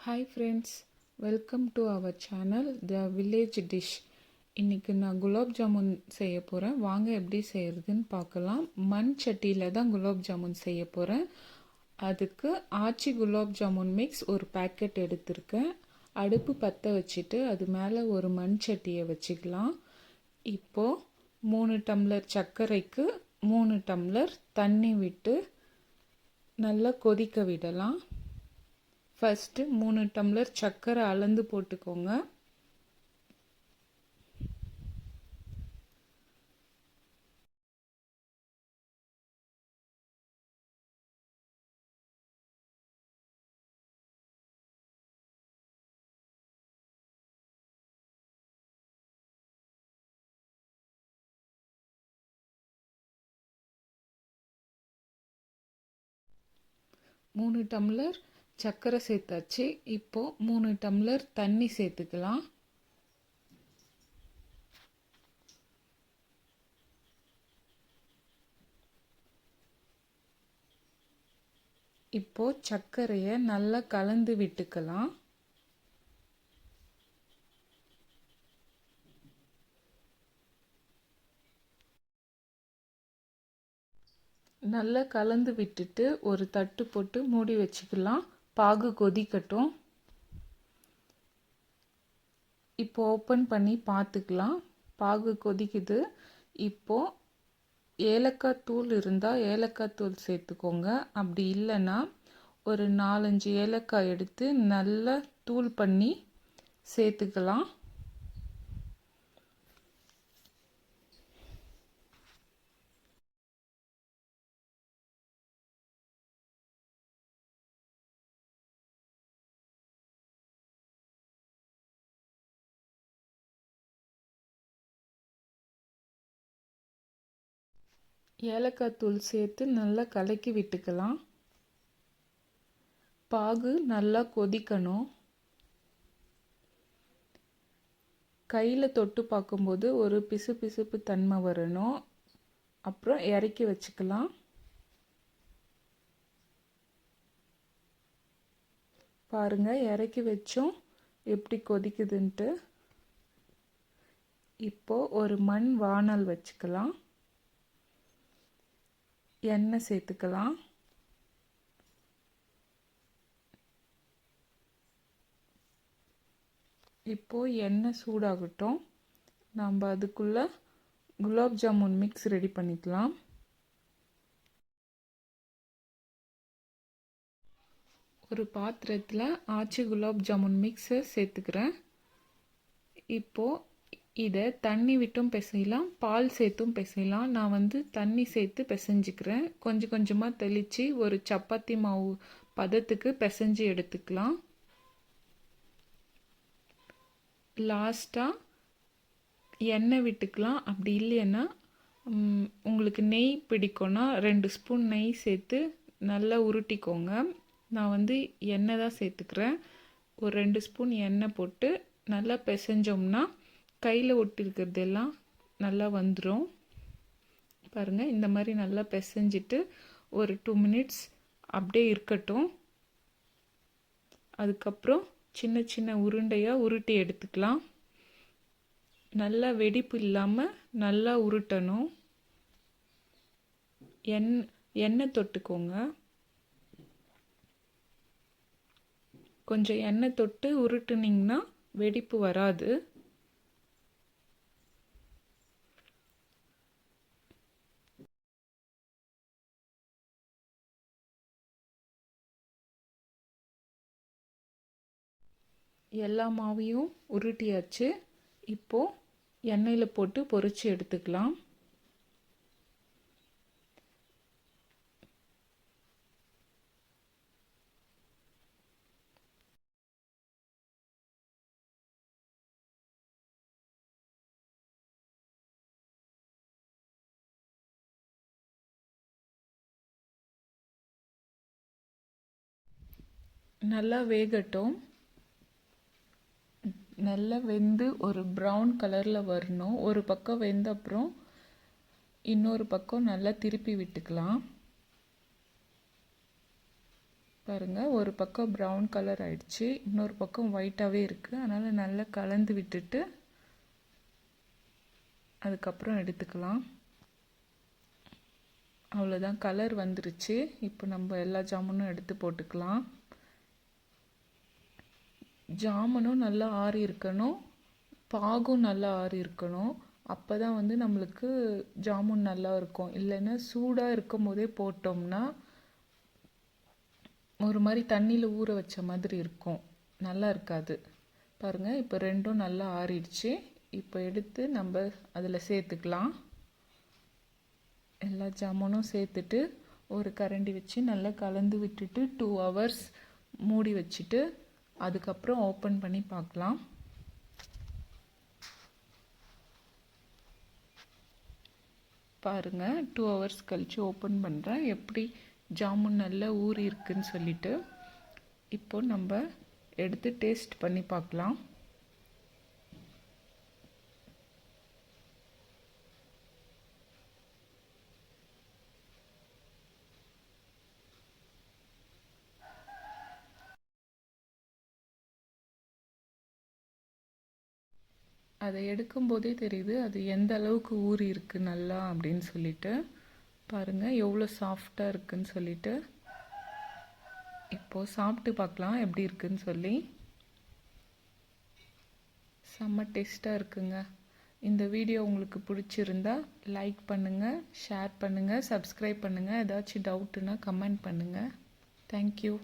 Hi friends, welcome to our channel the village dish. இன்றைக்கி நான் குலாப் ஜாமுன் செய்ய போகிறேன். வாங்க எப்படி செய்கிறதுன்னு பார்க்கலாம். மண் சட்டியில் தான் குலாப் ஜாமுன் செய்ய போகிறேன். அதுக்கு ஆச்சி குலாப் ஜாமுன் மிக்ஸ் ஒரு பேக்கெட் எடுத்திருக்கேன். அடுப்பு பற்ற வச்சுட்டு அது மேலே ஒரு மண் சட்டியை வச்சுக்கலாம். இப்போது 3 டம்ளர் சர்க்கரைக்கு 3 டம்ளர் தண்ணி விட்டு நல்லா கொதிக்க விடலாம். ஃபஸ்ட்டு 3 டம்ளர் சர்க்கரை அளந்து போட்டுக்கோங்க. மூணு டம்ளர் சர்க்கரை சேர்த்தாச்சு. இப்போது 3 டம்ளர் தண்ணி சேர்த்துக்கலாம். இப்போது சர்க்கரையை நல்லா கலந்து விட்டுக்கலாம். நல்லா கலந்து விட்டுட்டு ஒரு தட்டு போட்டு மூடி வச்சுக்கலாம். பாகு கொதிக்கட்டும். இப்போ ஓப்பன் பண்ணி பார்த்துக்கலாம். பாகு கொதிக்குது. இப்போது ஏலக்காய் தூள் இருந்தால் ஏலக்காய் தூள் சேர்த்துக்கோங்க. அப்படி இல்லைன்னா ஒரு 4-5 ஏலக்காய் எடுத்து நல்லா தூள் பண்ணி சேர்த்துக்கலாம். ஏலக்காய் தூள் சேர்த்து நல்லா கலக்கி விட்டுக்கலாம். பாகு நல்லா கொதிக்கணும். கையில் தொட்டு பார்க்கும்போது ஒரு பிசு பிசுப்பு தன்மை வரணும். அப்புறம் இறக்கி வச்சுக்கலாம். பாருங்கள், இறக்கி வச்சோம் எப்படி கொதிக்குதுன்ட்டு. இப்போது ஒரு மண் வாணல் வச்சுக்கலாம். எண்ணெய் சேர்த்துக்கலாம். இப்போது எண்ணெய் சூடாகட்டும். நம்ம அதுக்குள்ளே குலாப் ஜாமுன் மிக்ஸ் ரெடி பண்ணிக்கலாம். ஒரு பாத்திரத்தில் ஆச்சி குலாப் ஜாமுன் மிக்ஸை சேர்த்துக்கிறேன். இப்போது இதை தண்ணி விட்டும் பிசையலாம், பால் சேர்த்தும் பிசையலாம். நான் தண்ணி சேர்த்து பிசைஞ்சிக்கிறேன். கொஞ்சம் கொஞ்சமாக தெளித்து ஒரு சப்பாத்தி மாவு பதத்துக்கு பிசைஞ்சு எடுத்துக்கலாம். லாஸ்ட்டாக எண்ணெய் விட்டுக்கலாம். அப்படி இல்லைன்னா உங்களுக்கு நெய் பிடிக்கும்னா 2 ஸ்பூன் நெய் சேர்த்து நல்லா உருட்டிக்கோங்க. நான் எண்ணெய் தான் சேர்த்துக்கிறேன். ஒரு 2 ஸ்பூன் எண்ணெய் போட்டு நல்லா பிசைஞ்சோம்னா கையில் ஒட்டிருக்கிறதெல்லாம் நல்லா வந்துடும். பாருங்கள், இந்த மாதிரி நல்லா பிசைஞ்சிட்டு ஒரு 2 மினிட்ஸ் அப்படியே இருக்கட்டும். அதுக்கப்புறம் சின்ன சின்ன உருண்டையாக உருட்டி எடுத்துக்கலாம். நல்லா வெடிப்பு இல்லாமல் நல்லா உருட்டணும். எண்ணெய் தொட்டுக்கோங்க. கொஞ்சம் எண்ணெய் தொட்டு உருட்டுனிங்கன்னா வெடிப்பு வராது. எல்லா மாவையும் உருட்டியாச்சு. இப்போது எண்ணெயில் போட்டு பொரிச்சு எடுத்துக்கலாம். நல்லா வேகட்டும். நல்லா வெந்து ஒரு ப்ரௌன் கலரில் வரணும். ஒரு பக்கம் வெந்த அப்புறம் இன்னொரு பக்கம் நல்லா திருப்பி விட்டுக்கலாம். பாருங்கள், ஒரு பக்கம் ப்ரௌன் கலர் ஆயிடுச்சு, இன்னொரு பக்கம் ஒயிட்டாகவே இருக்குது. அதனால் நல்லா கலந்து விட்டுட்டு அதுக்கப்புறம் எடுத்துக்கலாம். அவ்வளோதான், கலர் வந்துருச்சு. இப்போ நம்ம எல்லா ஜாமுனும் எடுத்து போட்டுக்கலாம். ஜாமுனும் நல்லா ஆறி இருக்கணும், பாகும் நல்லா ஆறி இருக்கணும். அப்போ தான் வந்து நம்மளுக்கு ஜாமுன் நல்லா இருக்கும். இல்லைன்னா சூடாக இருக்கும் போதே போட்டோம்னா ஒரு மாதிரி தண்ணியில் ஊற வச்ச மாதிரி இருக்கும், நல்லா இருக்காது. பாருங்கள், இப்போ ரெண்டும் நல்லா ஆறிடுச்சு. இப்போ எடுத்து நம்ம அதில் சேர்த்துக்கலாம். எல்லா ஜாமுனும் சேர்த்துட்டு ஒரு கரண்டி வச்சு நல்லா கலந்து விட்டுட்டு 2 hours மூடி வச்சுட்டு அதுக்கப்புறம் ஓப்பன் பண்ணி பார்க்கலாம். பாருங்கள், 2 hours கழித்து ஓப்பன் பண்ணுறேன், எப்படி ஜாமுன் நல்லா ஊறி இருக்குன்னு சொல்லிட்டு. இப்போ நம்ம எடுத்து டேஸ்ட் பண்ணி பார்க்கலாம். அதை எடுக்கும்போதே தெரியுது அது எந்த அளவுக்கு ஊறி இருக்குது நல்லா அப்படின்னு சொல்லிட்டு. பாருங்கள் எவ்வளோ சாஃப்டாக இருக்குன்னு சொல்லிட்டு. இப்போது சாப்பிட்டு பார்க்கலாம் எப்படி இருக்குன்னு சொல்லி. செம்ம டேஸ்ட்டாக இருக்குங்க. இந்த வீடியோ உங்களுக்கு பிடிச்சிருந்தா லைக் பண்ணுங்கள், ஷேர் பண்ணுங்கள், சப்ஸ்கிரைப் பண்ணுங்கள். ஏதாச்சும் டவுட்டுன்னா கமெண்ட் பண்ணுங்கள். தேங்க்யூ.